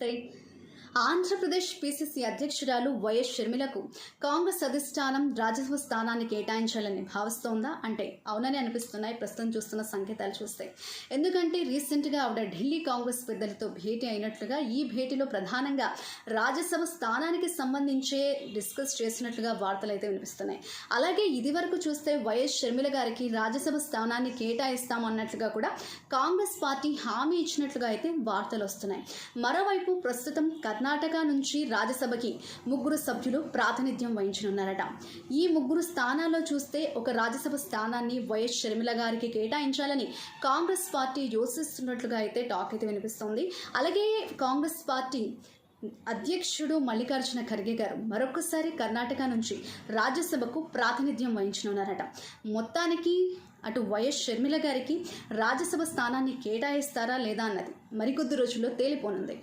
నమస్తే. ఆంధ్రప్రదేశ్ పీసీసీ అధ్యక్షురాలు వైఎస్ షర్మిలకు కాంగ్రెస్ అధిష్టానం రాజ్యసభ స్థానాన్ని కేటాయించాలని భావిస్తోందా అంటే అవునని అనిపిస్తున్నాయి ప్రస్తుతం చూస్తున్న సంకేతాలు చూస్తే. ఎందుకంటే రీసెంట్గా ఆవిడ ఢిల్లీ కాంగ్రెస్ పెద్దలతో భేటీ అయినట్లుగా, ఈ భేటీలో ప్రధానంగా రాజ్యసభ స్థానానికి సంబంధించే డిస్కస్ చేసినట్లుగా వార్తలు అయితే వినిపిస్తున్నాయి. అలాగే ఇది వరకు చూస్తే వైఎస్ షర్మిల గారికి రాజ్యసభ స్థానాన్ని కేటాయిస్తామన్నట్లుగా కూడా కాంగ్రెస్ పార్టీ హామీ ఇచ్చినట్లుగా అయితే వార్తలు వస్తున్నాయి. మరోవైపు ప్రస్తుతం కర్ణాటక నుంచి రాజ్యసభకి 3 సభ్యులు ప్రాతినిధ్యం వహించనున్నారట. ఈ 3 స్థానాల్లో చూస్తే ఒక రాజ్యసభ స్థానాన్ని వైఎస్ షర్మిల గారికి కేటాయించాలని కాంగ్రెస్ పార్టీ యోచిస్తున్నట్లుగా అయితే టాక్ అయితే వినిపిస్తోంది. అలాగే కాంగ్రెస్ పార్టీ అధ్యక్షుడు మల్లికార్జున ఖర్గే గారు మరొకసారి కర్ణాటక నుంచి రాజ్యసభకు ప్రాతినిధ్యం వహించనున్నారట. మొత్తానికి అటు వైఎస్ షర్మిల గారికి రాజ్యసభ స్థానాన్ని కేటాయిస్తారా లేదా అన్నది మరికొద్ది రోజుల్లో తేలిపోనుంది.